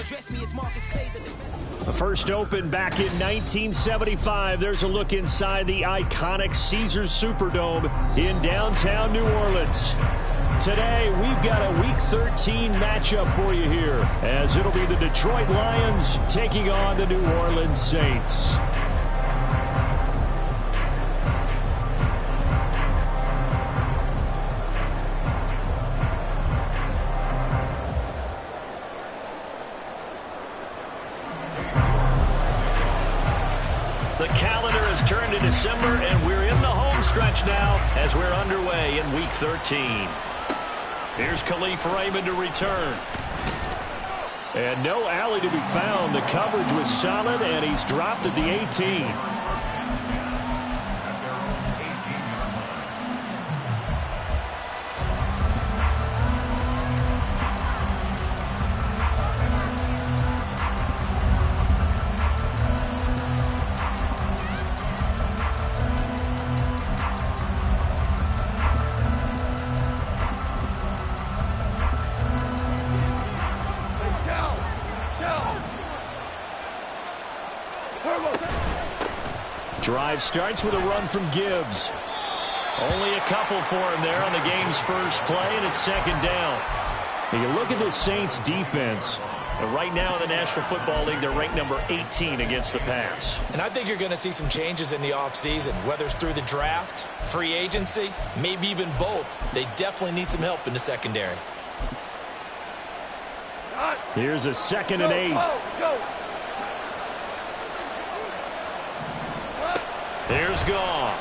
Address me as Marcus Clay. The first opened back in 1975. There's a look inside the iconic Caesars Superdome in downtown New Orleans. Today, we've got a Week 13 matchup for you here, as it'll be the Detroit Lions taking on the New Orleans Saints. The calendar has turned to December, and we're in the home stretch now as we're underway in Week 13. Here's Khalif Raymond to return. And no alley to be found. The coverage was solid, and he's dropped at the 18. Drive starts with a run from Gibbs. Only a couple for him there on the game's first play, and it's second down. Now you look at this Saints defense. And right now in the National Football League, they're ranked number 18 against the pass. And I think you're going to see some changes in the offseason, whether it's through the draft, free agency, maybe even both. They definitely need some help in the secondary. Here's a 2nd and 8. Here's Goff.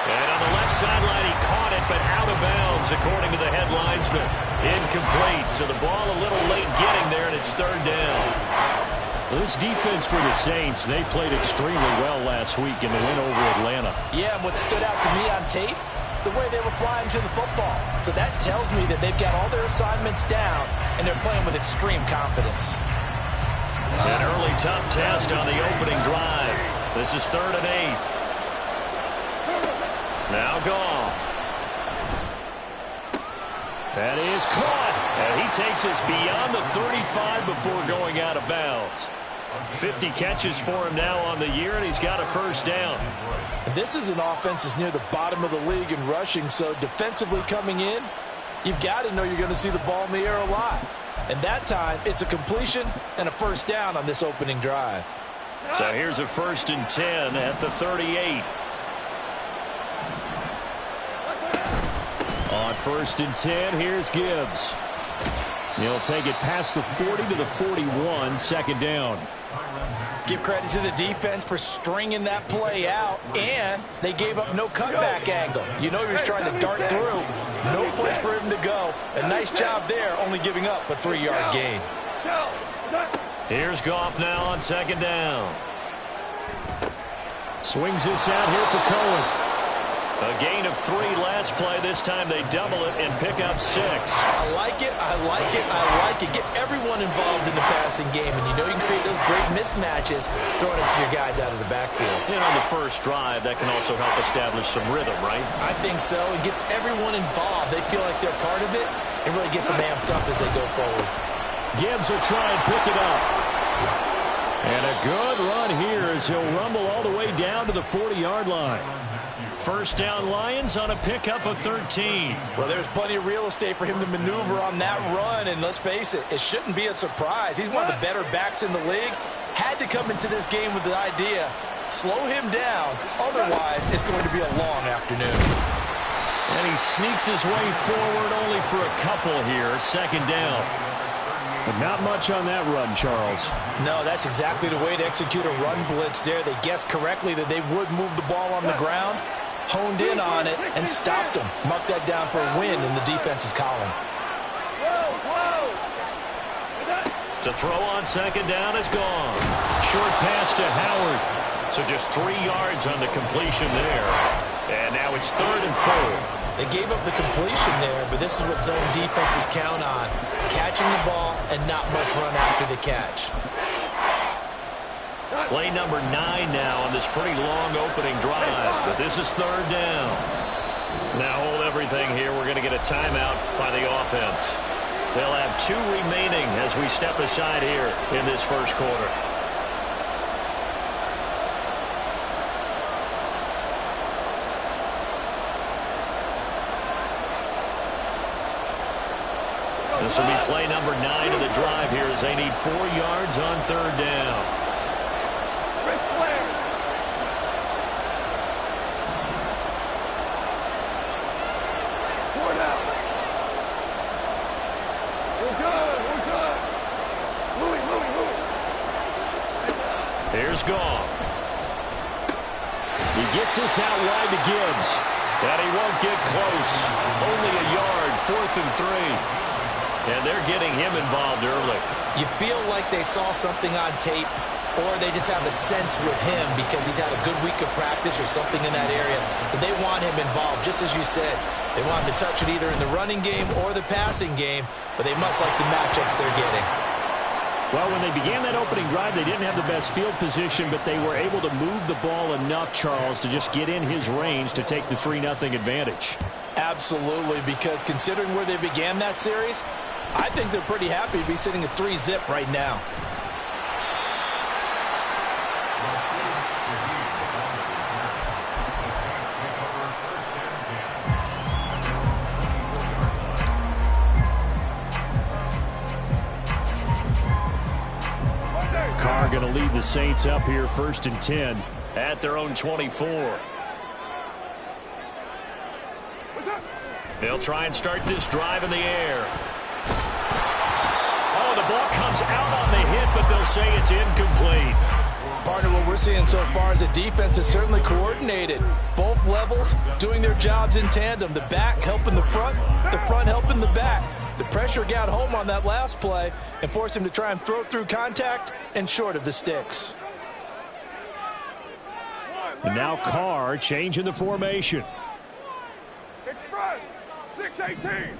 And on the left sideline, he caught it, but out of bounds, according to the head linesman. Incomplete, so the ball a little late getting there, and it's third down. Well, this defense for the Saints, they played extremely well last week in the win over Atlanta. Yeah, and what stood out to me on tape, the way they were flying to the football. So that tells me that they've got all their assignments down, and they're playing with extreme confidence. An early tough test on the opening drive. This is 3rd and 8. Now Goff. That is caught. And he takes us beyond the 35 before going out of bounds. 50 catches for him now on the year, and he's got a first down. This is an offense that's near the bottom of the league in rushing, so defensively coming in, you've got to know you're going to see the ball in the air a lot. And that time, it's a completion and a first down on this opening drive. So here's a 1st and 10 at the 38. On 1st and 10, here's Gibbs. He'll take it past the 40 to the 41, 2nd down. Give credit to the defense for stringing that play out, and they gave up no cutback angle. You know he was trying to dart through. No place for him to go. A nice job there, only giving up a 3-yard gain. Here's Goff now on 2nd down. Swings this out here for Cohen. A gain of 3 last play. This time they double it and pick up 6. I like it, I like it, I like it. Get everyone involved in the passing game, and you know you can create those great mismatches throwing it to your guys out of the backfield. And on the first drive, that can also help establish some rhythm, right? I think so. It gets everyone involved. They feel like they're part of it. It really gets them amped up as they go forward. Gibbs will try and pick it up. And a good run here as he'll rumble all the way down to the 40-yard line. First down Lions on a pickup of 13. Well, there's plenty of real estate for him to maneuver on that run, and let's face it, it shouldn't be a surprise. He's one of the better backs in the league. Had to come into this game with the idea, slow him down, otherwise it's going to be a long afternoon. And he sneaks his way forward only for a couple here, 2nd down. But not much on that run, Charles. No, that's exactly the way to execute a run blitz there. They guessed correctly that they would move the ball on the ground, honed in on it, and stopped him. Marked that down for a win in the defense's column. To throw on 2nd down is gone. Short pass to Howard. So just 3 yards on the completion there. And now it's 3rd and 4. They gave up the completion there, but this is what zone defenses count on. Catching the ball and not much run after the catch. Play number 9 now on this pretty long opening drive, but this is 3rd down. Now hold everything here. We're going to get a timeout by the offense. They'll have 2 remaining as we step aside here in this first quarter. This will be play number 9 of the drive here as they need 4 yards on 3rd down. Here's Goff. He gets this out wide to Gibbs. And he won't get close. Only a yard, 4th and 3. And they're getting him involved early. You feel like they saw something on tape, or they just have a sense with him because he's had a good week of practice or something in that area that they want him involved. Just as you said, they want him to touch it either in the running game or the passing game, but they must like the matchups they're getting. Well, when they began that opening drive, they didn't have the best field position, but they were able to move the ball enough, Charles, to just get in his range to take the 3-0 advantage. Absolutely, because considering where they began that series, I think they're pretty happy to be sitting at 3-zip right now. Carr going to lead the Saints up here 1st and 10 at their own 24. They'll try and start this drive in the air. Oh, the ball comes out on the hit, but they'll say it's incomplete. Partner, what we're seeing so far is the defense is certainly coordinated. Both levels doing their jobs in tandem. The back helping the front helping the back. The pressure got home on that last play and forced him to try and throw through contact and short of the sticks. And now Carr changing the formation. Express 6-18.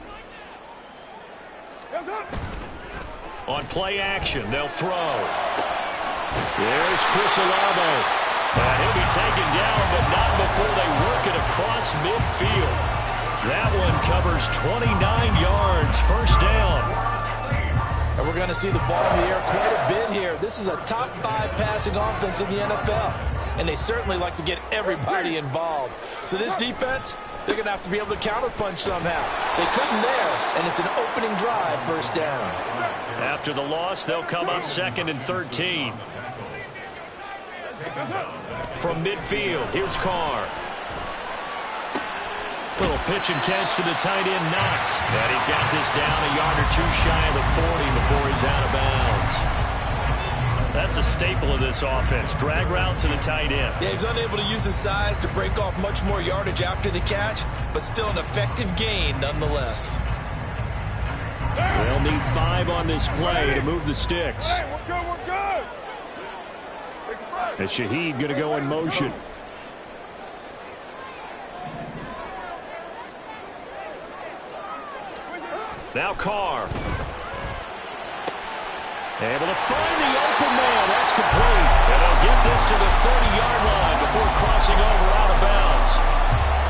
On play action, they'll throw. There's Chris Olave. And he'll be taken down, but not before they work it across midfield. That one covers 29 yards, 1st down. And we're going to see the ball in the air quite a bit here. This is a top 5 passing offense in the NFL. And they certainly like to get everybody involved. So this defense, they're going to have to be able to counterpunch somehow. They couldn't there, and it's an opening drive, 1st down. After the loss, they'll come up 2nd and 13. From midfield, here's Carr. Little pitch and catch to the tight end, Knox. And he's got this down a yard or 2 shy of the 40 before he's out of bounds. That's a staple of this offense. Drag route to the tight end. Yeah, he's unable to use his size to break off much more yardage after the catch, but still an effective gain nonetheless. They'll need 5 on this play to move the sticks. Hey, we're good. And Shaheed going to go in motion. Now Carr. Able to find the open man. That's complete. And they'll get this to the 30-yard line before crossing over out of bounds.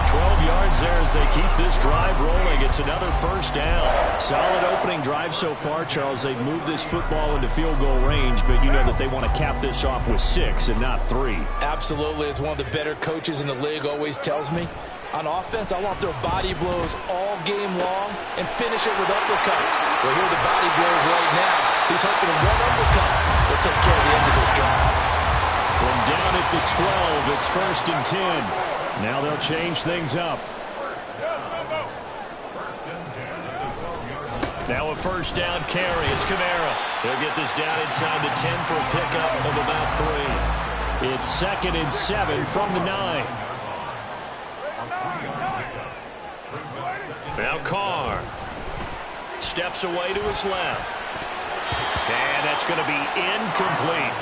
12 yards there as they keep this drive rolling. It's another 1st down. Solid opening drive so far, Charles. They've moved this football into field goal range, but you know that they want to cap this off with 6 and not 3. Absolutely. As one of the better coaches in the league always tells me, on offense, I want their body blows all game long and finish it with uppercuts. Well, here are the body blows right now. He's hoping one uppercut will take care of the end of this drive. From down at the 12, it's 1st and 10. Now they'll change things up. Now a 1st down carry. It's Kamara. They'll get this down inside the 10 for a pickup of about 3. It's 2nd and 7 from the 9. Now Carr steps away to his left. And that's going to be incomplete.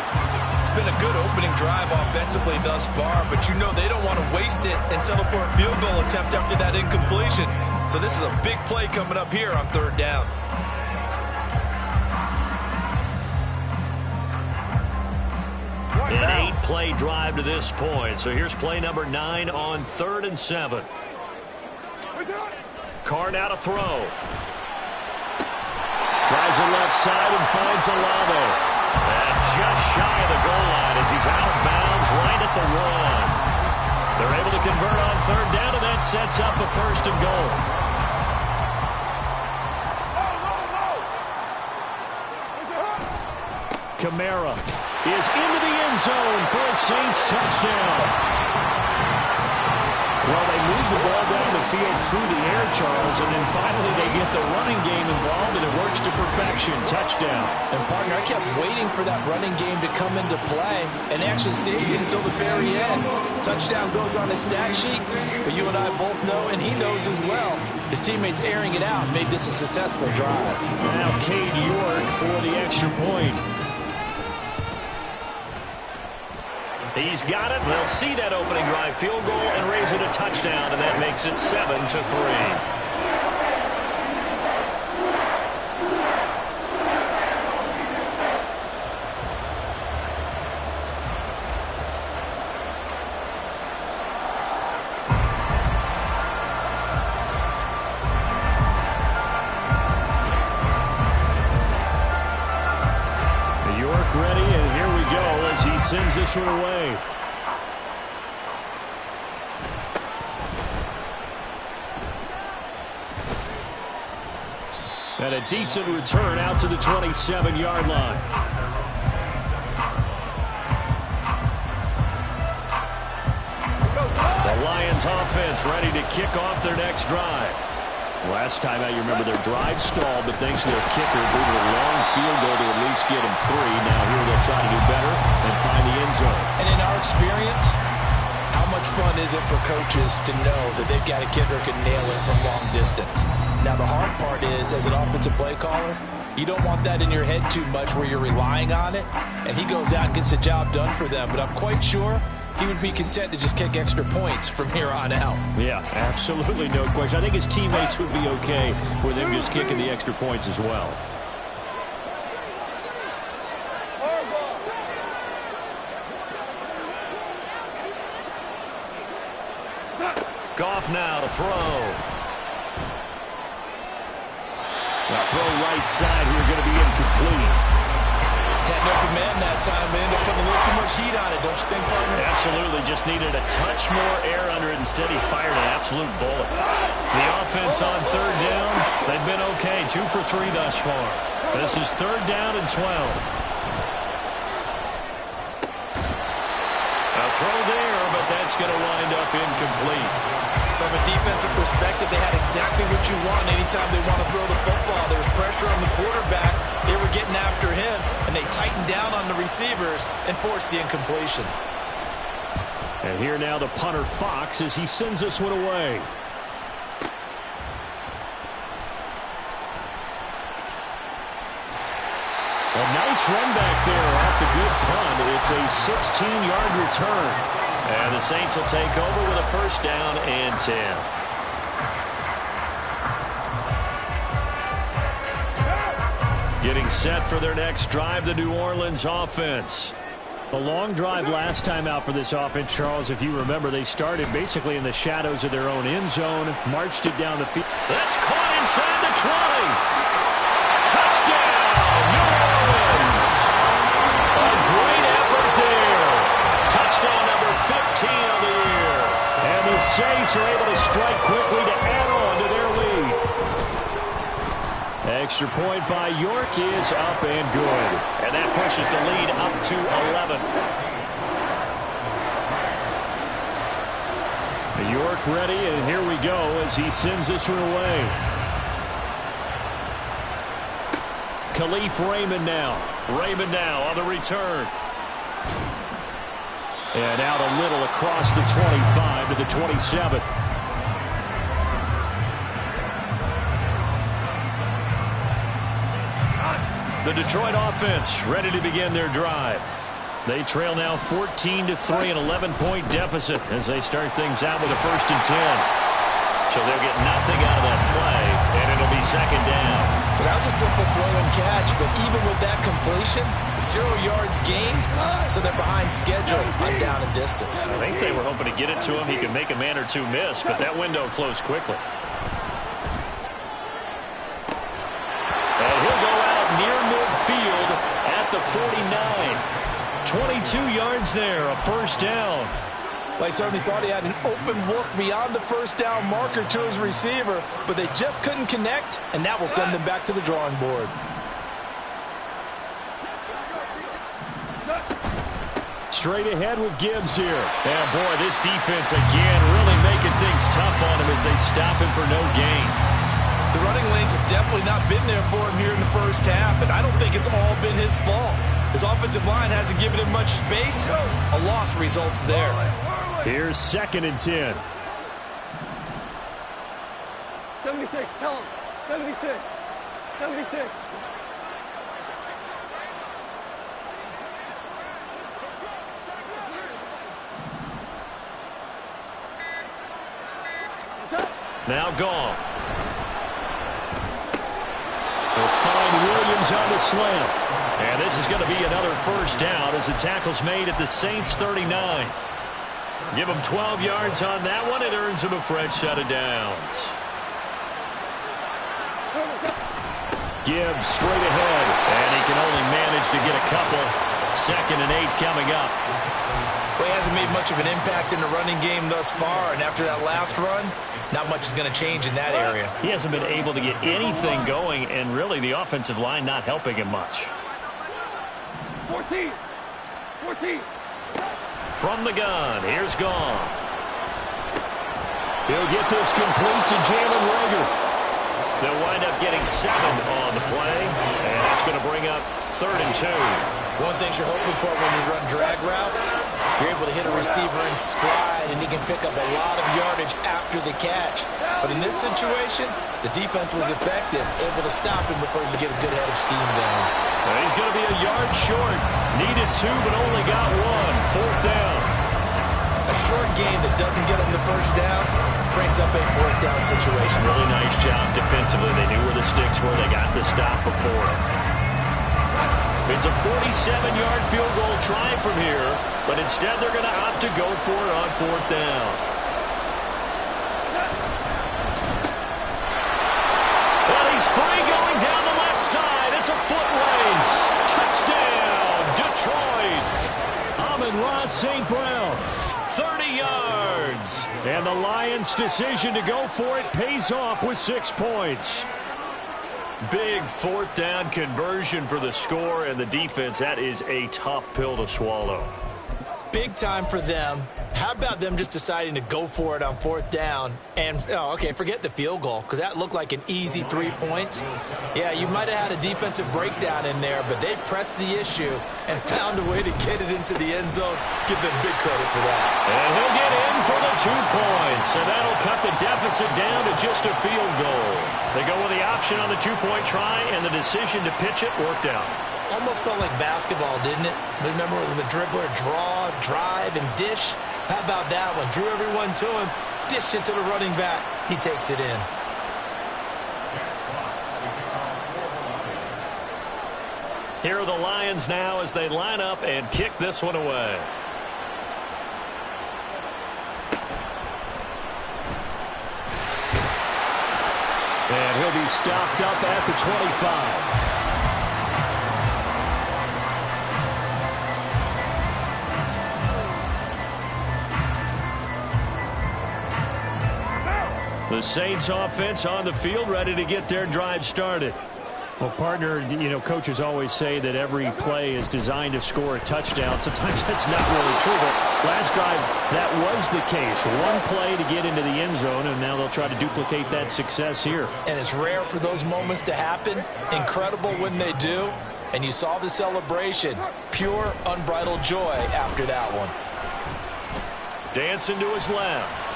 It's been a good opening drive offensively thus far, but you know they don't want to waste it and settle for a field goal attempt after that incompletion. So this is a big play coming up here on 3rd down. An 8-play drive to this point. So here's play number 9 on 3rd and 7. Carr now to throw. Tries the left side and finds Olave. And just shy of the goal line as he's out of bounds right at the 1. They're able to convert on third down, and that sets up a first and goal. Kamara is into the end zone for a Saints touchdown. Well, they move the ball down the field through the air, Charles, and then finally they get the running game involved, and it works to perfection. Touchdown. And, partner, I kept waiting for that running game to come into play and actually saved it until the very end. Touchdown goes on the stat sheet, but you and I both know, and he knows as well, his teammates airing it out made this a successful drive. Now Cade York for the extra point. He's got it. They'll see that opening drive field goal and raise it a touchdown, and that makes it 7-3. York ready, and here we go as he sends this one away. And a decent return out to the 27-yard line. The Lions offense ready to kick off their next drive. Last time out, you remember their drive stalled, but thanks to their kicker, due to a long field goal to at least get them 3. Now here they'll try to do better and find the end zone. And in our experience, how much fun is it for coaches to know that they've got a kicker who can nail it from long distance? Now the hard part is, as an offensive play caller, you don't want that in your head too much where you're relying on it, and he goes out and gets the job done for them. But I'm quite sure he would be content to just kick extra points from here on out. Yeah, absolutely no question. I think his teammates would be okay with him just kicking the extra points as well. Goff now to throw. Now throw right side here, going to be incomplete. Had no command that time, but ended up putting a little too much heat on it, don't you think, partner? Absolutely, just needed a touch more air under it. Instead, he fired an absolute bullet. The offense on third down, they've been okay, 2 for 3 thus far. This is third down and 12. A throw there, but that's going to wind up incomplete. From a defensive perspective, they had exactly what you want anytime they want to throw the football. There was pressure on the quarterback. They were getting after him, and they tightened down on the receivers and forced the incompletion. And here now the punter, Fox, as he sends this one away. A nice run back there off the good punt. It's a 16-yard return. And the Saints will take over with a first down and 10. Getting set for their next drive, the New Orleans offense. A long drive last time out for this offense, Charles. If you remember, they started basically in the shadows of their own end zone, marched it down the field. That's caught inside the 20. Touchdown, New Orleans. A great effort there. Touchdown number 15 of the year. And the Saints are able to strike quickly to add on to their lead. Extra point by York is up and good. And that pushes the lead up to 11. York ready, and here we go as he sends this one away. Khalif Raymond now. Raymond now on the return. And out a little across the 25 to the 27. The Detroit offense ready to begin their drive. They trail now 14-3, an 11-point deficit as they start things out with a 1st and 10. So they'll get nothing out of that play, and it'll be second down. Well, that was a simple throw and catch, but even with that completion, 0 yards gained, so they're behind schedule on down and distance. I think they were hoping to get it to him. He could make a man or two miss, but that window closed quickly. And he'll go at the 49. 22 yards there, a first down. Well, he certainly thought he had an open look beyond the first down marker to his receiver, but they just couldn't connect, and that will send them back to the drawing board. Straight ahead with Gibbs here. And boy, this defense again really making things tough on him as they stop him for no gain. The running lanes have definitely not been there for him here in the first half, and I don't think it's all been his fault. His offensive line hasn't given him much space. A loss results there. Here's 2nd and 10. 76, tell him. 76. 76. Now Goff. They'll find Williams on the slant. And this is going to be another first down as the tackle's made at the Saints 39. Give him 12 yards on that one. It earns him a fresh set of downs. Gibbs straight ahead. And he can only manage to get a couple. 2nd and 8 coming up. Well, he hasn't made much of an impact in the running game thus far, and after that last run, not much is going to change in that area. He hasn't been able to get anything going, and really the offensive line not helping him much. 14. 14. From the gun, here's Goff. He'll get this complete to Jalen Reagor. They'll wind up getting 7 on the play, and that's going to bring up 3rd and 2. One thing you're hoping for when you run drag routes, you're able to hit a receiver in stride, and he can pick up a lot of yardage after the catch. But in this situation, the defense was effective, able to stop him before you get a good head of steam going. Well, he's going to be a yard short. Needed 2, but only got 1. 4th down. A short gain that doesn't get him the first down brings up a 4th down situation. Really nice job defensively. They knew where the sticks were. They got the stop before it. It's a 47-yard field goal try from here, but instead they're going to opt to go for it on 4th down. And he's free going down the left side. It's a foot race. Touchdown, Detroit. Amon-Ra St. Brown, 30 yards. And the Lions' decision to go for it pays off with 6 points. Big 4th down conversion for the score, and the defense, that is a tough pill to swallow. Big time for them. How about them just deciding to go for it on 4th down? And, okay, forget the field goal, because that looked like an easy 3 points. Yeah, you might have had a defensive breakdown in there, but they pressed the issue and found a way to get it into the end zone. Give them big credit for that. And he'll get in for the 2 points, and that'll cut the deficit down to just a field goal. They go with the option on the 2-point try, and the decision to pitch it worked out. Almost felt like basketball, didn't it? Remember when the dribbler draw, drive, and dish? How about that one? Drew everyone to him, dished it to the running back. He takes it in. Here are the Lions now as they line up and kick this one away. And he'll be stopped up at the 25. The Saints offense on the field, ready to get their drive started. Well, partner, you know, coaches always say that every play is designed to score a touchdown. Sometimes that's not really true, but last drive, that was the case. One play to get into the end zone, and now they'll try to duplicate that success here. And it's rare for those moments to happen. Incredible when they do. And you saw the celebration. Pure, unbridled joy after that one. Dancing to his left.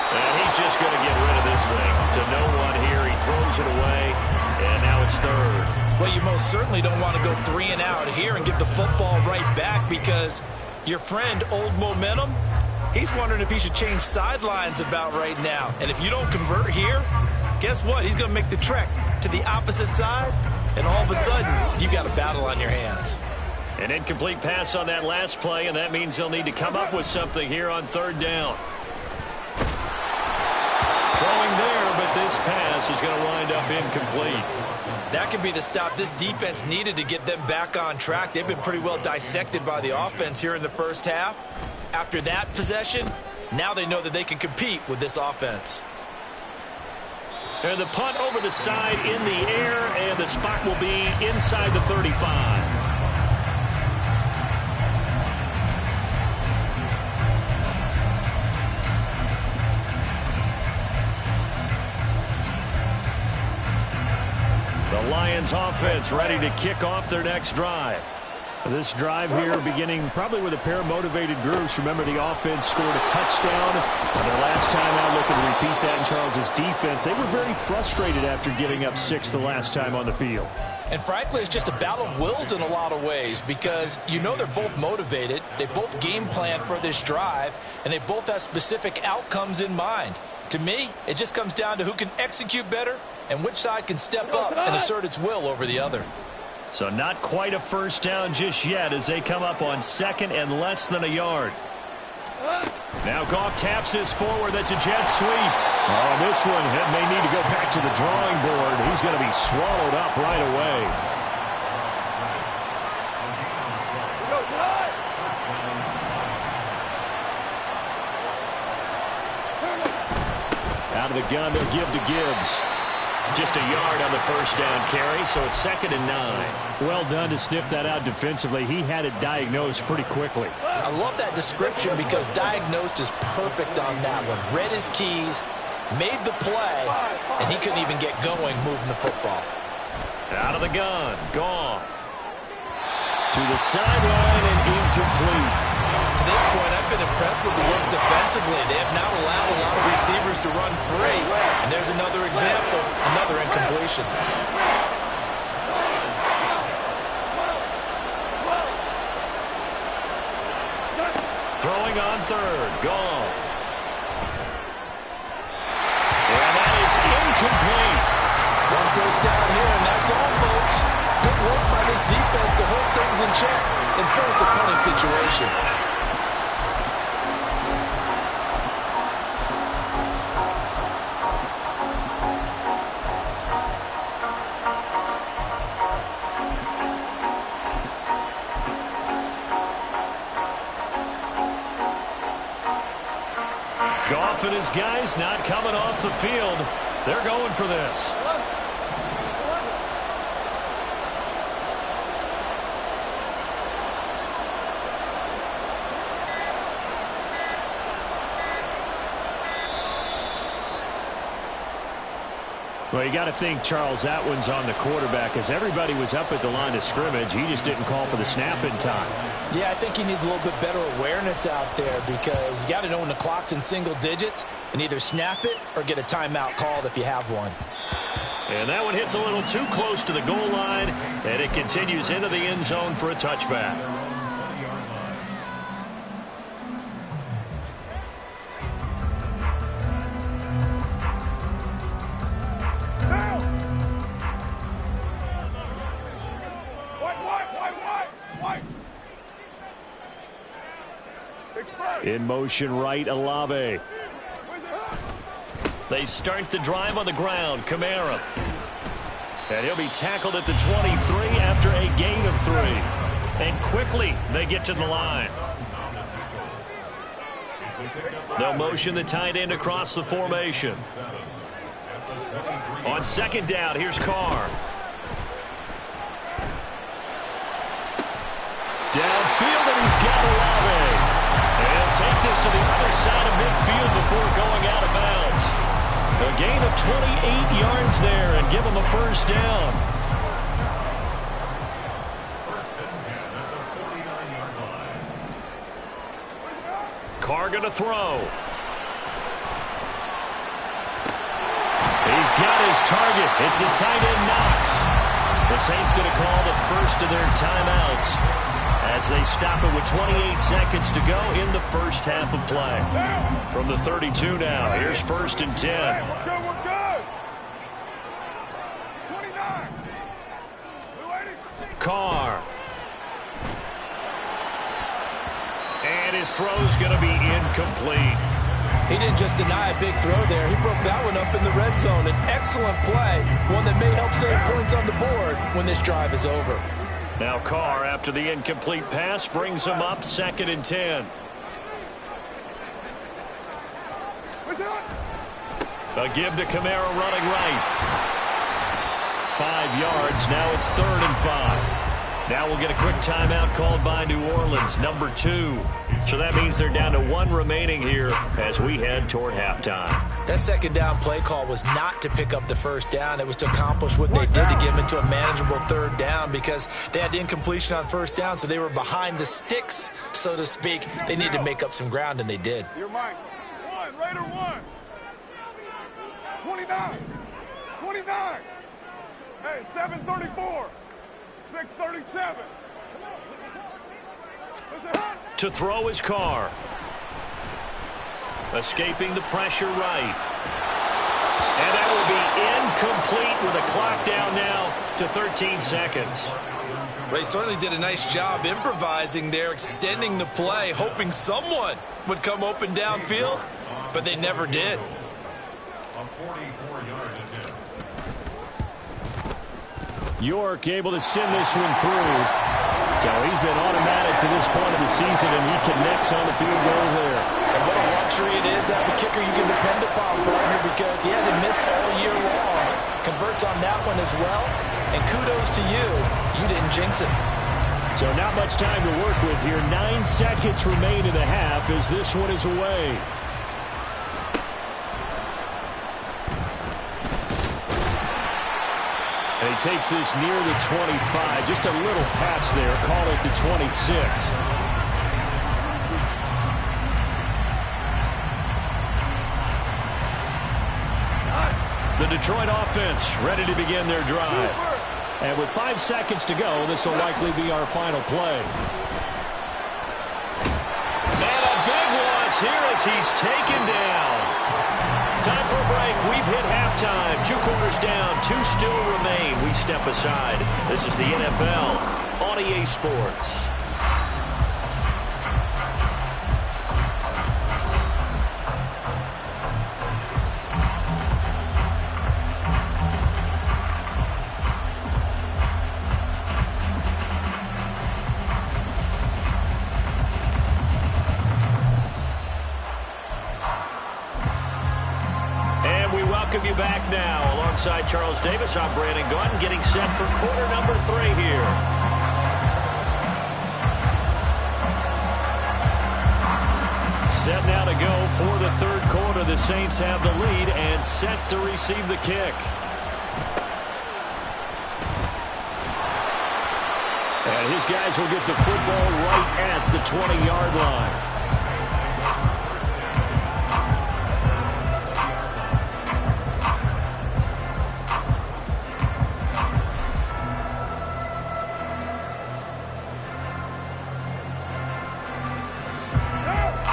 And he's just going to get rid of this thing to no one here. He throws it away, and now it's 3rd. Well, you most certainly don't want to go 3 and out here and give the football right back, because your friend, Old Momentum, he's wondering if he should change sidelines about right now. And if you don't convert here, guess what? He's going to make the trek to the opposite side, and all of a sudden, you've got a battle on your hands. An incomplete pass on that last play, and that means they'll need to come up with something here on 3rd down. Throwing there, but this pass is going to wind up incomplete. That could be the stop this defense needed to get them back on track. They've been pretty well dissected by the offense here in the first half. After that possession, now they know that they can compete with this offense. And the punt over the side in the air, and the spot will be inside the 35. The Lions offense ready to kick off their next drive. This drive here beginning probably with a pair of motivated groups. Remember, the offense scored a touchdown. Their last time out, looking to repeat that in Charles's defense. They were very frustrated after giving up 6 the last time on the field. And frankly, it's just a battle of wills in a lot of ways because you know they're both motivated. They both game plan for this drive, and they both have specific outcomes in mind. To me, it just comes down to who can execute better and which side can step up and assert its will over the other. So not quite a first down just yet as they come up on second and less than a yard. Now Goff taps this forward. That's a jet sweep. Oh, this one may need to go back to the drawing board. He's going to be swallowed up right away. Out of the gun, they'll give to Gibbs. Just a yard on the first down carry, so it's 2nd and 9. Well done to sniff that out defensively. He had it diagnosed pretty quickly. I love that description because diagnosed is perfect on that one. Read his keys, made the play, and he couldn't even get going moving the football. Out of the gun, Goff. To the sideline and incomplete. To this point, I've been impressed with the work defensively. They have not allowed a lot of receivers to run free. And there's another example, another incompletion. Throwing on third, Goff. And that is incomplete. One first down here, and that's all, folks. Good work by this defense to hold things in check and force a punting situation. Goff and his guys not coming off the field. They're going for this. Well, you got to think, Charles, that one's on the quarterback as everybody was up at the line of scrimmage. He just didn't call for the snap in time. Yeah, I think he needs a little bit better awareness out there because you got to know when the clock's in single digits and either snap it or get a timeout called if you have one. And that one hits a little too close to the goal line, and it continues into the end zone for a touchback. In motion right, Olave. They start the drive on the ground. Kamara. And he'll be tackled at the 23 after a gain of 3. And quickly they get to the line. They'll motion the tight end across the formation. On second down, here's Carr. Downfield, and he's got Olave. And take this to the other side of midfield before going out of bounds. A gain of 28 yards there and give him a first down. Carr going to throw. He's got his target. It's the tight end Knox. The Saints going to call the first of their timeouts as they stop it with 28 seconds to go in the first half of play. From the 32 now, here's 1st and 10. We're good. 29. Carr. And his throw's going to be incomplete. He didn't just deny a big throw there. He broke that one up in the red zone. An excellent play, one that may help save points on the board when this drive is over. Now Carr, after the incomplete pass, brings him up 2nd and 10. A give to Kamara running right. 5 yards. Now it's 3rd and 5. Now we'll get a quick timeout called by New Orleans, number 2. So that means they're down to 1 remaining here as we head toward halftime. That 2nd down play call was not to pick up the 1st down. It was to accomplish what they did to get them into a manageable 3rd down because they had incompletion on 1st down, so they were behind the sticks, so to speak. They needed to make up some ground, and they did. You're mine. 1, Raider 1. 29. 29. Hey, 734. 637. To throw his Carr. Escaping the pressure right. And that will be incomplete with a clock down now to 13 seconds. They certainly did a nice job improvising there, extending the play, hoping someone would come open downfield, but they never did. York able to send this one through. So he's been automatic to this point of the season, and he connects on the field goal there. And what a luxury it is to have a kicker you can depend upon, partner, because he hasn't missed all year long. Converts on that one as well. And kudos to you. You didn't jinx it. So not much time to work with here. 9 seconds remain in the half as this one is away. And he takes this near the 25. Just a little pass there. Call it the 26. The Detroit offense ready to begin their drive. And with 5 seconds to go, this will likely be our final play. And a big loss here as he's taken down. Time for a break. We've hit halftime. 2 quarters down. 2 still remain. We step aside. This is the NFL on EA Sports. You back now alongside Charles Davis. I'm Brandon Gaudin getting set for quarter number 3 here. Set now to go for the 3rd quarter. The Saints have the lead and set to receive the kick. And his guys will get the football right at the 20-yard line.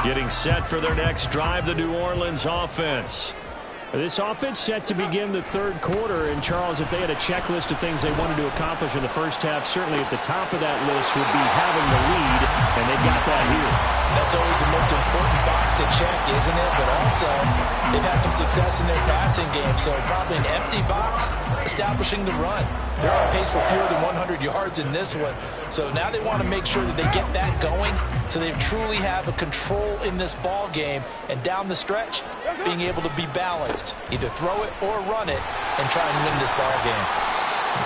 Getting set for their next drive, the New Orleans offense. This offense set to begin the 3rd quarter. And, Charles, if they had a checklist of things they wanted to accomplish in the first half, certainly at the top of that list would be having the lead, and they've got that here. That's always the most important box to check, isn't it? But also, they've had some success in their passing game, so probably an empty box establishing the run. They're on pace for fewer than 100 yards in this one. So now they want to make sure that they get that going so they truly have a control in this ball game. And down the stretch, being able to be balanced. Either throw it or run it and try and win this ball game.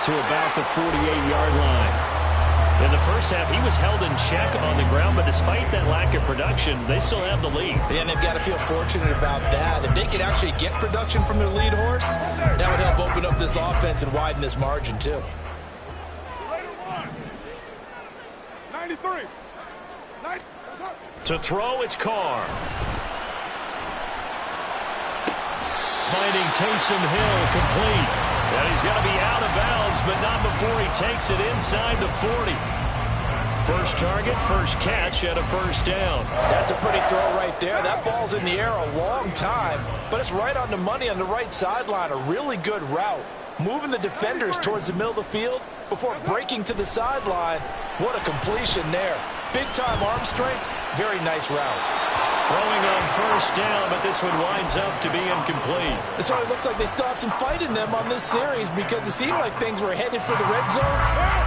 To about the 48-yard line. In the first half, he was held in check on the ground, but despite that lack of production, they still have the lead. Yeah, and they've got to feel fortunate about that. If they could actually get production from their lead horse, that would help open up this offense and widen this margin, too. 93. To throw, it's Carr. Finding Taysom Hill complete. And he's going to be out of bounds, but not before he takes it inside the 40. First target, first catch, and a first down. That's a pretty throw right there. That ball's in the air a long time, but it's right on the money on the right sideline. A really good route. Moving the defenders towards the middle of the field before breaking to the sideline. What a completion there. Big-time arm strength. Very nice route. Throwing on first down, but this one winds up to be incomplete. It sort of looks like they still have some fight in them on this series because it seemed like things were headed for the red zone.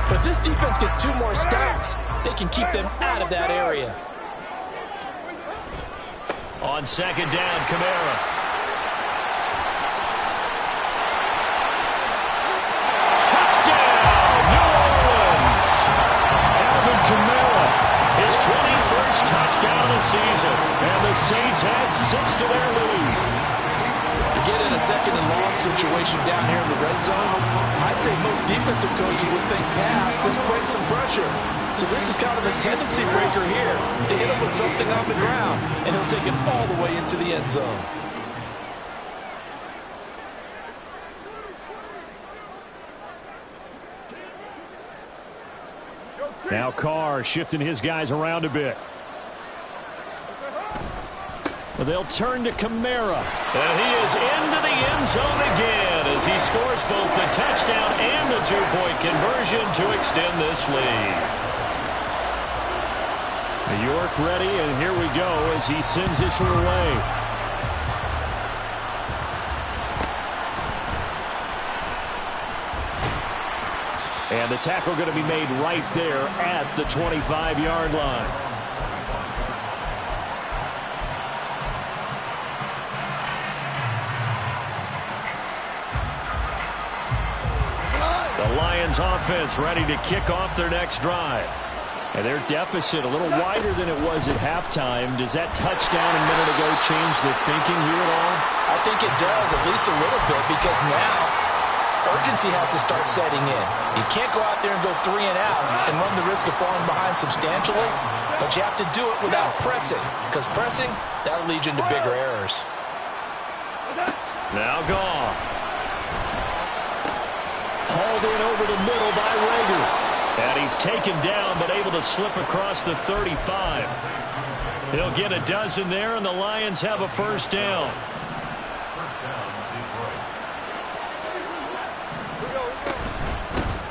But if this defense gets 2 more stops, they can keep them out of that area. On second down, Kamara. Touchdown, New Orleans! Alvin Kamara, his 21st touchdown of the season. And the Saints add 6 to their lead. To get in a second and long situation down here in the red zone, I'd say most defensive coaches would think pass, let's bring some pressure. So this is kind of a tendency breaker here to hit him with something on the ground, and he'll take it all the way into the end zone. Now Carr shifting his guys around a bit. They'll turn to Kamara. And he is into the end zone again as he scores both the touchdown and the 2-point conversion to extend this lead. York ready, and here we go as he sends this one away. And the tackle going to be made right there at the 25-yard line. The Lions offense ready to kick off their next drive. And their deficit a little wider than it was at halftime. Does that touchdown a minute ago change their thinking here at all? I think it does, at least a little bit, because now urgency has to start setting in. You can't go out there and go 3 and out and run the risk of falling behind substantially, but you have to do it without pressing, because pressing, that'll lead you into bigger errors. Now Goff. Hauled in over the middle by Rager. And he's taken down, but able to slip across the 35. He'll get a dozen there, and the Lions have a first down.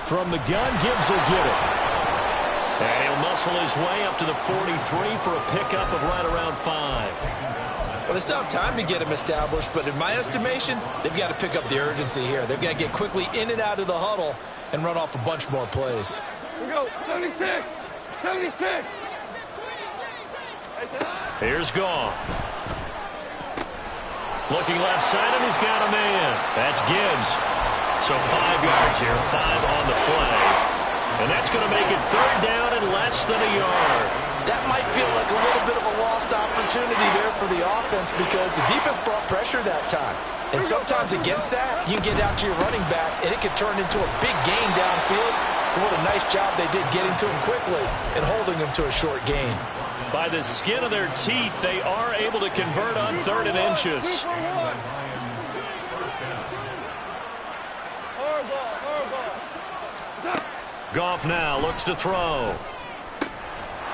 From the gun, Gibbs will get it. And he'll muscle his way up to the 43 for a pickup of right around 5. Well, they still have time to get him established, but in my estimation, they've got to pick up the urgency here. They've got to get quickly in and out of the huddle and run off a bunch more plays. We go, 76, 76. Here's Goff. Looking left side, and he's got a man. That's Gibbs. So 5 yards here, 5 on the play. And that's going to make it third down and less than a yard. That might feel like a little bit of a lost opportunity there for the offense because the defense brought pressure that time. And sometimes against that, you can get out to your running back, and it could turn into a big gain downfield. But what a nice job they did getting to him quickly and holding him to a short gain. By the skin of their teeth, they are able to convert on 3rd and inches. Goff now looks to throw.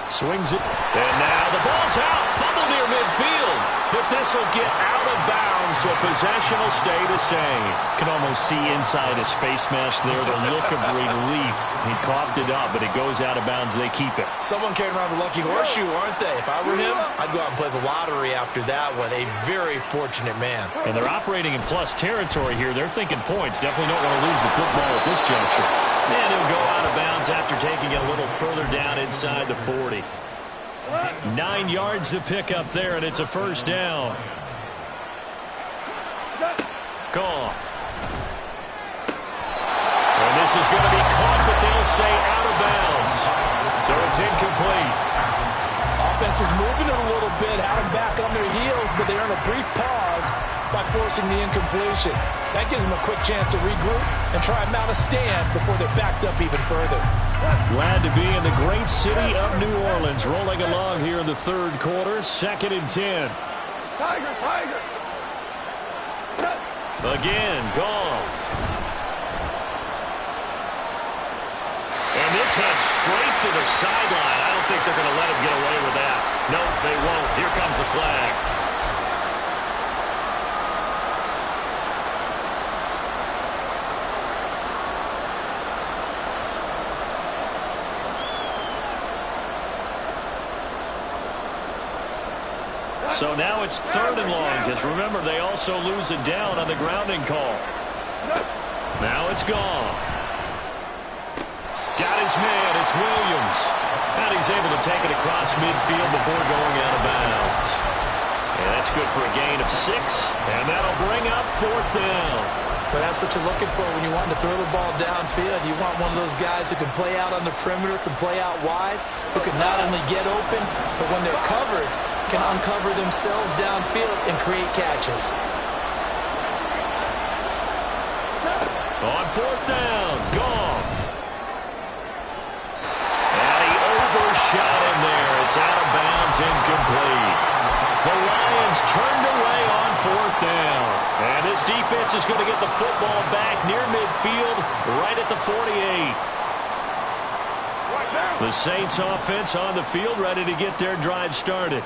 Swings it. And now the ball's out. Fumble near midfield. But this will get out of bounds, so possession will stay the same. Can almost see inside his face mask there the look of relief. He coughed it up, but it goes out of bounds. They keep it. Someone carrying around the lucky horseshoe, aren't they? If I were him, I'd go out and play the lottery after that one. A very fortunate man. And they're operating in plus territory here. They're thinking points. Definitely don't want to lose the football at this juncture. And he'll go out of bounds after taking it a little further down inside the 40. 9 yards to pick up there, and it's a first down. Goff. And this is going to be caught, but they'll say out of bounds. So it's incomplete. Offense was moving it a little bit, had them back on their heels, but they earn a brief pause by forcing the incompletion. That gives them a quick chance to regroup and try and mount a stand before they're backed up even further. Glad to be in the great city of New Orleans, rolling along here in the third quarter, 2nd and 10. Tiger, Tiger. Again, Goff. And this heads straight to the sideline. I don't think they're going to let him get away with that. No, they won't. Here comes the flag. So now it's 3rd and long, because remember, they also lose a down on the grounding call. Now it's Goff. Got his man, it's Williams. And he's able to take it across midfield before going out of bounds. And that's good for a gain of 6, and that'll bring up 4th down. But that's what you're looking for when you want to throw the ball downfield. You want one of those guys who can play out on the perimeter, can play out wide, who can not only get open, but when they're covered, can uncover themselves downfield and create catches. On 4th down, Goff. And he overshot him there. It's out of bounds, incomplete. The Lions turned away on 4th down. And this defense is going to get the football back near midfield, right at the 48. The Saints offense on the field, ready to get their drive started.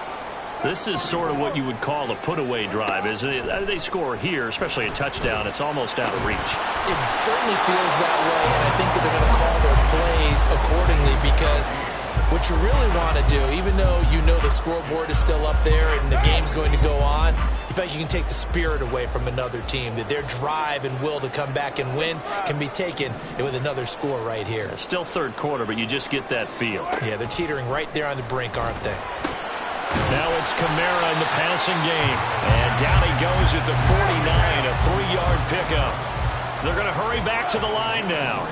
This is sort of what you would call a put-away drive, isn't it? They score here, especially a touchdown. It's almost out of reach. It certainly feels that way, and I think that they're going to call their plays accordingly, because what you really want to do, even though you know the scoreboard is still up there and the game's going to go on, in fact, you can take the spirit away from another team, that their drive and will to come back and win can be taken with another score right here. It's still 3rd quarter, but you just get that feel. Yeah, they're teetering right there on the brink, aren't they? Now it's Kamara in the passing game. And down he goes at the 49, a 3-yard pickup. They're going to hurry back to the line now.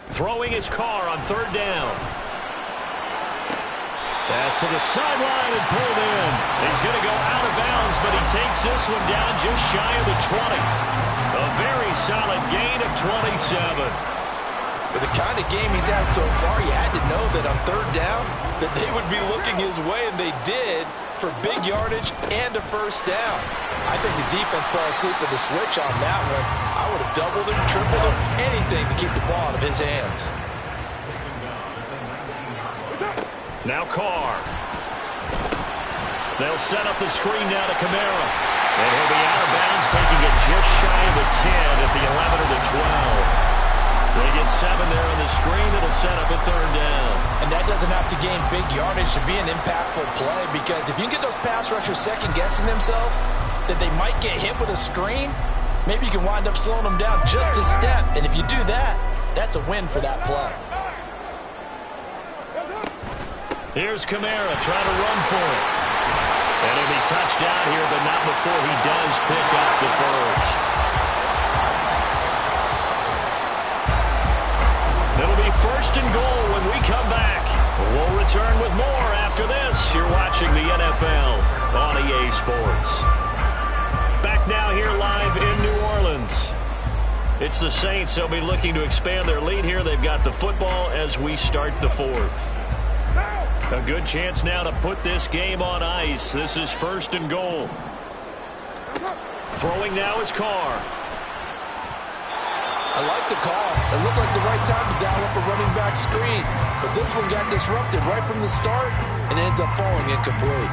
Throwing his car on 3rd down. Pass to the sideline and pulled in. He's going to go out of bounds, but he takes this one down just shy of the 20. A very solid gain of 27. With the kind of game he's had so far, you had to know that on 3rd down that they would be looking his way, and they did, for big yardage and a 1st down. I think the defense fell asleep with the switch on that one. I would have doubled him, tripled him, anything to keep the ball out of his hands. Now Carr. They'll set up the screen now to Kamara. And he'll be out of bounds, taking it just shy of the 10 at the 11 or the 12. They get 7 there on the screen. It'll set up a 3rd down. And that doesn't have to gain big yardage to be an impactful play, because if you can get those pass rushers second-guessing themselves that they might get hit with a screen, maybe you can wind up slowing them down just a step. And if you do that, that's a win for that play. Here's Kamara trying to run for it. And he'll be touched down here, but not before he does pick up the 1st. It'll be 1st and goal when we come back. We'll return with more after this. You're watching the NFL on EA Sports. Back now here live in New Orleans. It's the Saints. They'll be looking to expand their lead here. They've got the football as we start the 4th. A good chance now to put this game on ice. This is 1st and goal. Throwing now is Carr. I like the call. It looked like the right time to dial up a running back screen. But this one got disrupted right from the start and ends up falling incomplete.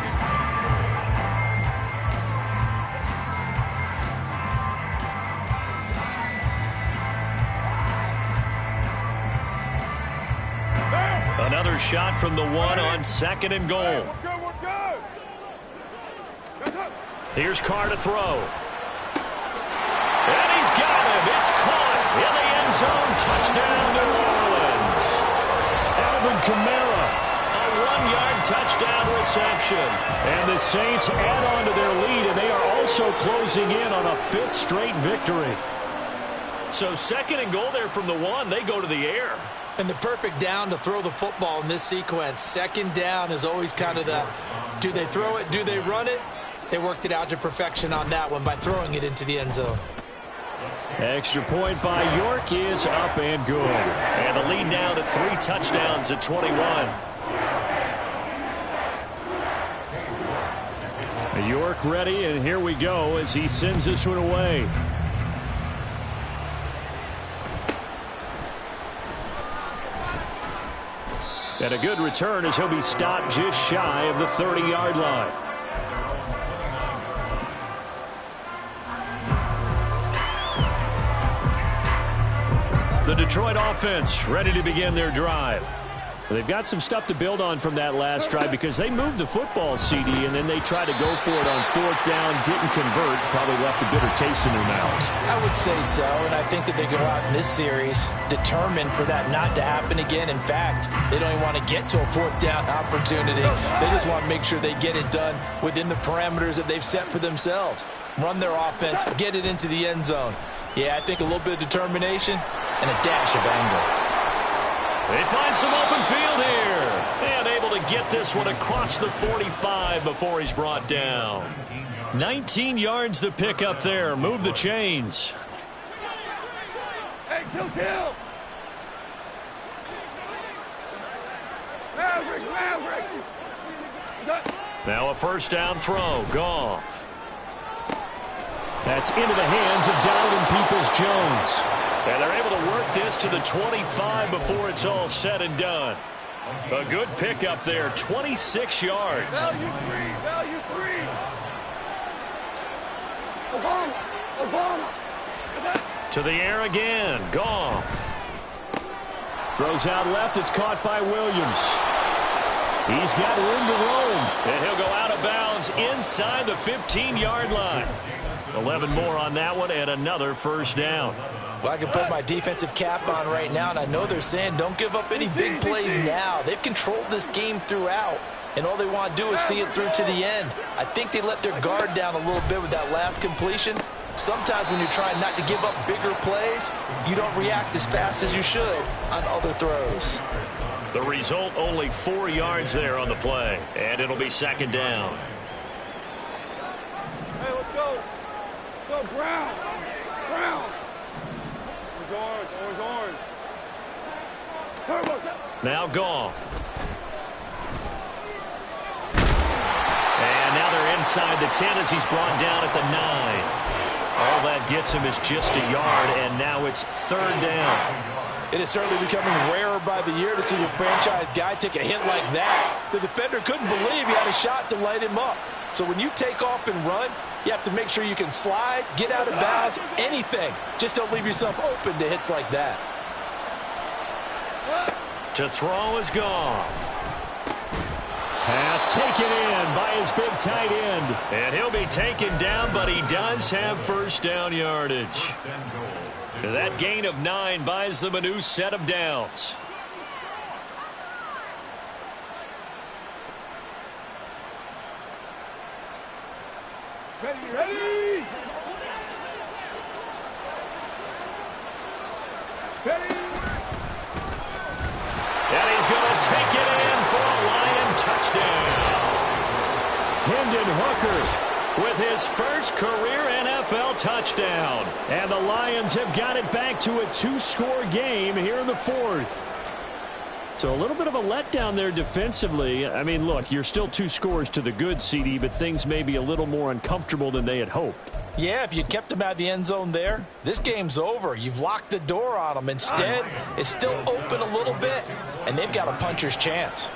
Another shot from the 1 on 2nd and goal. Here's Carr to throw. And he's got him. It's caught in the end zone. Touchdown, New Orleans. Alvin Kamara, a 1-yard touchdown reception. And the Saints add on to their lead, and they are also closing in on a 5th straight victory. So 2nd and goal there from the 1. They go to the air. And the perfect down to throw the football in this sequence. 2nd down is always kind of the, do they throw it, do they run it? They worked it out to perfection on that one by throwing it into the end zone. Extra point by York is up and good. And the lead now to 3 touchdowns at 21. York ready, and here we go as he sends this one away. And a good return as he'll be stopped just shy of the 30-yard line. The Detroit offense ready to begin their drive. They've got some stuff to build on from that last drive because they moved the football, CD, and then they tried to go for it on 4th down, didn't convert, probably left a bitter taste in their mouths. I would say so, and I think that they go out in this series determined for that not to happen again. In fact, they don't even want to get to a 4th down opportunity. They just want to make sure they get it done within the parameters that they've set for themselves. Run their offense, get it into the end zone. Yeah, I think a little bit of determination and a dash of anger. They find some open field here. And able to get this one across the 45 before he's brought down. 19 yards to pick up there. Move the chains. Hey, kill. Maverick. Now a 1st down throw. Goff. That's into the hands of Donovan Peoples-Jones. And they're able to work this to the 25 before it's all said and done. A good pickup there, 26 yards. Value three. Obama. To the air again, Goff. Throws out left, it's caught by Williams. He's got room to roam, and he'll go out of bounds inside the 15-yard line. 11 more on that one, and another 1st down. Well, I can put my defensive cap on right now, and I know they're saying don't give up any big plays now. They've controlled this game throughout, and all they want to do is see it through to the end. I think they let their guard down a little bit with that last completion. Sometimes when you're trying not to give up bigger plays, you don't react as fast as you should on other throws. The result, only 4 yards there on the play, and it'll be 2nd down. Hey, let's go. Go, Brown. Orange. Now Goff. And now they're inside the 10 as he's brought down at the 9. All that gets him is just a yard, and now it's 3rd down. It is certainly becoming rarer by the year to see your franchise guy take a hit like that. The defender couldn't believe he had a shot to light him up. So when you take off and run, you have to make sure you can slide, get out of bounds, anything. Just don't leave yourself open to hits like that. To throw is Goff. Pass taken in by his big tight end. And he'll be taken down, but he does have 1st down yardage. That gain of 9 buys them a new set of downs. Ready. And he's going to take it in for a Lion touchdown. Hendon Hooker with his first career NFL touchdown. And the Lions have got it back to a 2-score game here in the 4th. So a little bit of a letdown there defensively. I mean, look, you're still 2 scores to the good, CD, but things may be a little more uncomfortable than they had hoped. Yeah, if you kept them out of the end zone there, this game's over. You've locked the door on them. Instead, it's still open a little bit, and they've got a puncher's chance.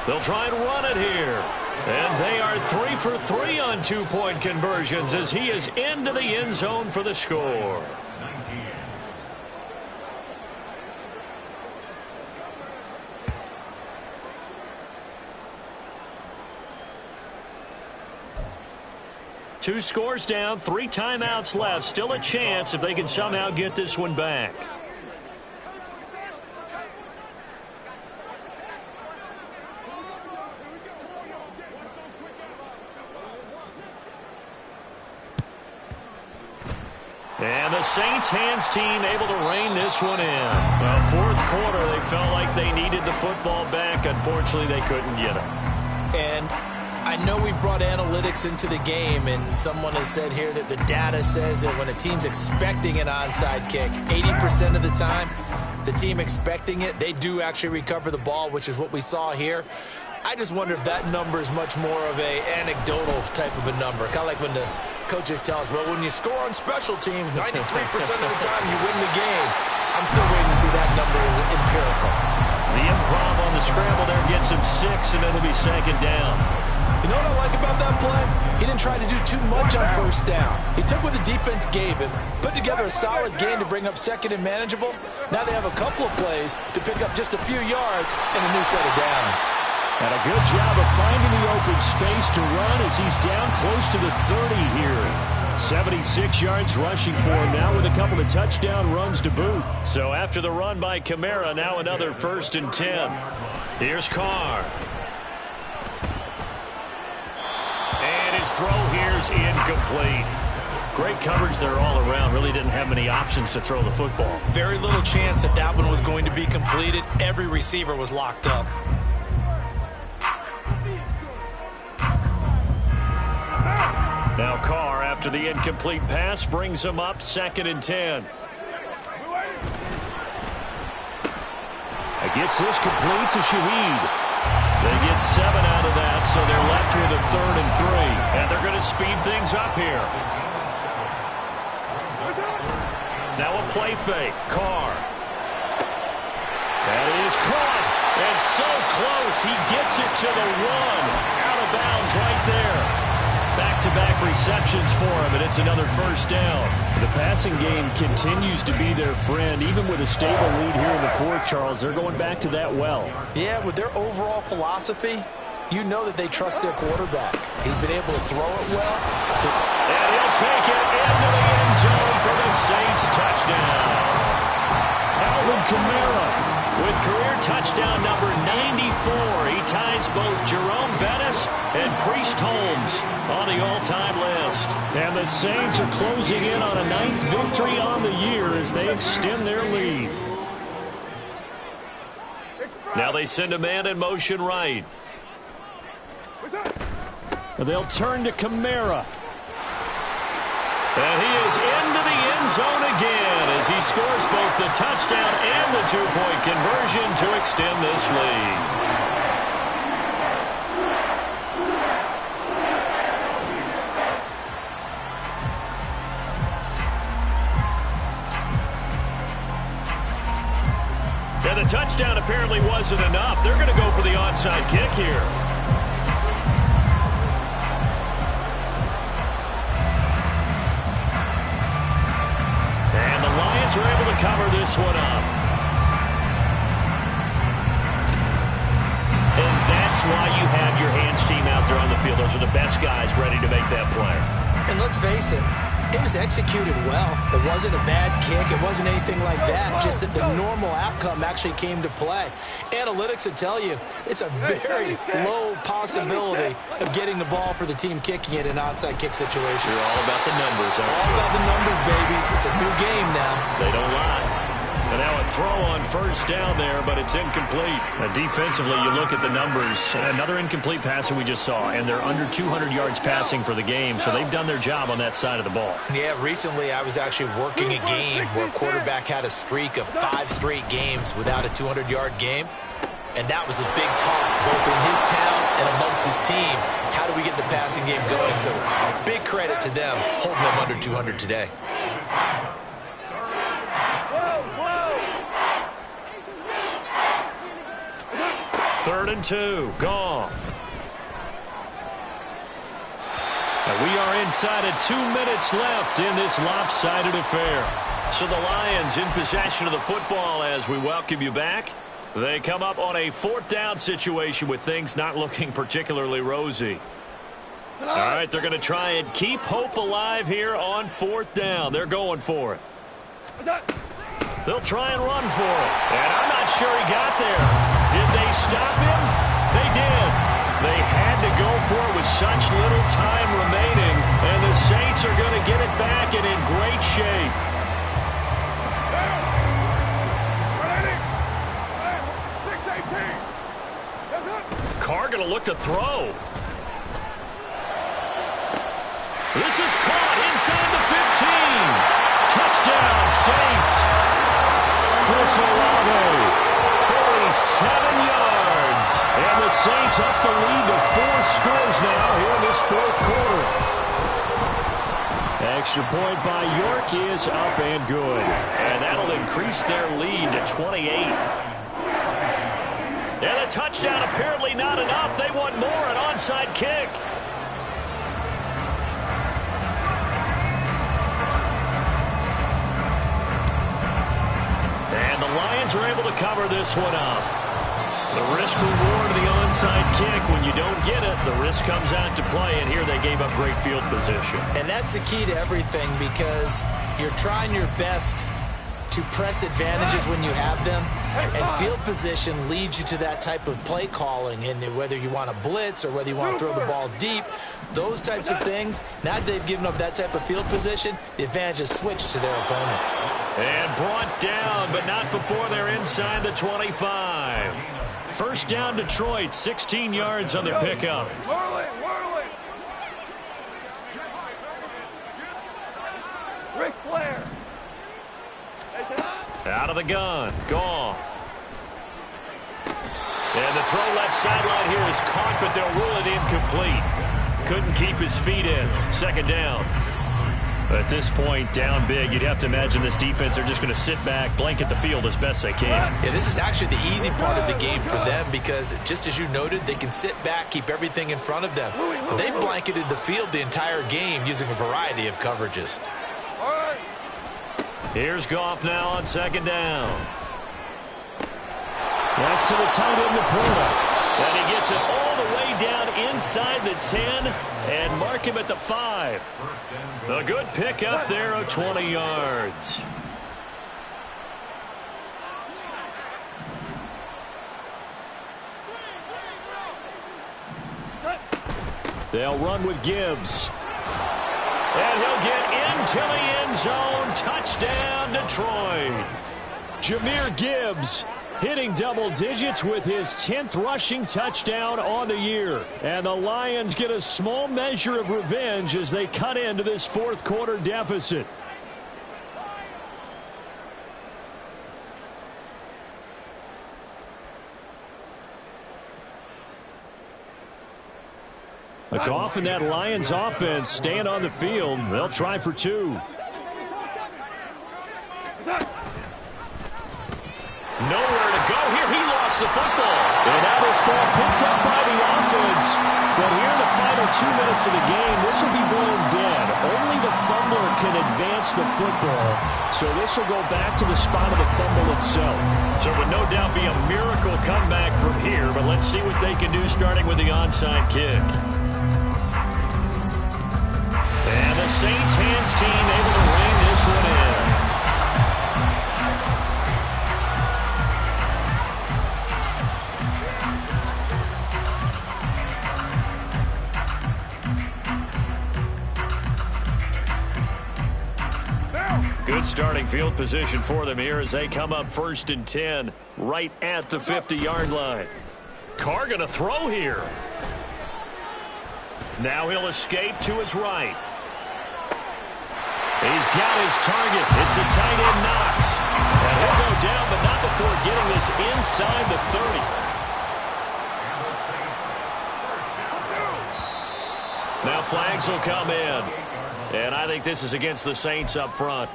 They'll try and run it here. And they are 3 for 3 on 2-point conversions as he is into the end zone for the score. Two scores down, 3 timeouts left. Still a chance if they can somehow get this one back. And the Saints hands team able to rein this one in. Well, 4th quarter, they felt like they needed the football back. Unfortunately, they couldn't get it. And I know we brought analytics into the game, and someone has said here that the data says that when a team's expecting an onside kick, 80% of the time, the team expecting it, they do actually recover the ball, which is what we saw here. I just wonder if that number is much more of a anecdotal type of a number. Kind of like when the coaches tell us, well, when you score on special teams, 93% of the time you win the game. I'm still waiting to see that number as empirical. The improv on the scramble there gets him 6, and it'll be 2nd down. You know what I like about that play? He didn't try to do too much on first down. He took what the defense gave him, put together a solid gain to bring up second and manageable. Now they have a couple of plays to pick up just a few yards and a new set of downs. And a good job of finding the open space to run as he's down close to the 30 here. 76 yards rushing for him now with a couple of touchdown runs to boot. So after the run by Kamara, now another 1st and 10. Here's Carr. And his throw here's incomplete. Great coverage there all around. Really didn't have many options to throw the football. Very little chance that that one was going to be completed. Every receiver was locked up. Now Carr, after the incomplete pass, brings him up 2nd and 10. Gets this complete to Shaheed. They get 7 out of that, so they're left with a 3rd and 3. And they're going to speed things up here. Now a play fake. Carr. That is caught. And so close. He gets it to the 1. Out of bounds right there. Back-to-back receptions for him, and it's another 1st down. The passing game continues to be their friend. Even with a stable lead here in the 4th, Charles, they're going back to that well. Yeah, with their overall philosophy, you know that they trust their quarterback. He's been able to throw it well. And he'll take it into the end zone for the Saints touchdown. Alvin Kamara with career touchdown number 94. He ties both Jerome Bettis and Priest Holmes on the all-time list. And the Saints are closing in on a 9th victory on the year as they extend their lead. Now they send a man in motion right. They'll turn to Kamara. And he is into the end zone again as he scores both the touchdown and the 2-point conversion to extend this lead. And the touchdown apparently wasn't enough. They're going to go for the onside kick here. Are able to cover this one up. And that's why you have your hands team out there on the field. Those are the best guys ready to make that play. And let's face it, it was executed well. It wasn't a bad kick. It wasn't anything like that. Just that the normal outcome actually came to play. Analytics would tell you it's a very low possibility of getting the ball for the team kicking it in an onside kick situation. You're all about the numbers, huh? All about the numbers, baby. It's a new game now. They don't lie. And now a throw on 1st down there, but it's incomplete. Defensively, you look at the numbers. Another incomplete pass that we just saw, and they're under 200 yards passing for the game, so they've done their job on that side of the ball. Yeah, recently I was actually working a game where a quarterback had a streak of 5 straight games without a 200-yard game. And that was a big talk, both in his town and amongst his team. How do we get the passing game going? So big credit to them, holding them under 200 today. Third and 2, Goff. And we are inside of 2 minutes left in this lopsided affair. So the Lions in possession of the football as we welcome you back. They come up on a 4th down situation with things not looking particularly rosy. All right, they're going to try and keep hope alive here on 4th down. They're going for it. They'll try and run for it. And I'm not sure he got there. Did they stop him? They did. They had to go for it with such little time remaining. And the Saints are going to get it back and in great shape. Carr going to look to throw. This is caught inside the 15. Touchdown, Saints. Chris Olave, 47 yards. And the Saints up the lead to 4 scores now here in this 4th quarter. Extra point by York is up and good. And that'll increase their lead to 28. And a touchdown apparently not enough. They want more, an onside kick. And the Lions are able to cover this one up. The risk-reward of the onside kick. When you don't get it, the risk comes out to play, and here they gave up great field position. And that's the key to everything, because you're trying your best to press advantages when you have them, and field position leads you to that type of play calling, and whether you want to blitz or whether you want to throw the ball deep, those types of things. Now that they've given up that type of field position, the advantage is switched to their opponent. And brought down, but not before they're inside the 25. First down, Detroit, 16 yards on the pickup. Whirling. Ric Flair. Out of the gun, Goff. And the throw left sideline here is caught, but they'll rule it incomplete. Couldn't keep his feet in. Second down. At this point, down big, you'd have to imagine this defense, they're just going to sit back, blanket the field as best they can. Yeah, this is actually the easy part of the game for them, because just as you noted, they can sit back, keep everything in front of them. But they blanketed the field the entire game using a variety of coverages. Here's Goff now on second down. That's to the tight end, Laporta. And he gets it all the way down inside the 10 and mark him at the 5. A good pickup there of 20 yards. They'll run with Gibbs. And he'll get into the end zone. Touchdown, Detroit. Jahmyr Gibbs hitting double digits with his 10th rushing touchdown on the year. And the Lions get a small measure of revenge as they cut into this fourth quarter deficit. Goff and that Lions offense staying on the field. They'll try for 2. Nowhere to go here. He lost the football. And now this ball picked up by the offense. But here in the final 2 minutes of the game, this will be blown dead. Only the fumbler can advance the football. So this will go back to the spot of the fumble itself. So it would no doubt be a miracle comeback from here. But let's see what they can do starting with the onside kick. And the Saints hands team able to rein this one in. Good starting field position for them here as they come up 1st and 10 right at the 50-yard line. Carr going to throw here. Now he'll escape to his right. He's got his target. It's the tight end, Knox. And he'll go down, but not before getting this inside the 30. Now flags will come in. And I think this is against the Saints up front.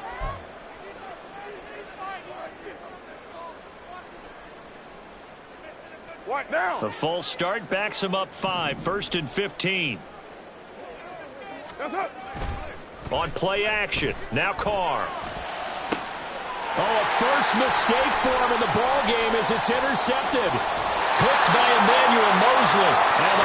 What now? The false start backs him up 5. 1st and 15. Yes, sir. On play action. Now Carr. Oh, a first mistake for him in the ball game as it's intercepted. Picked by Emmanuel Mosley. And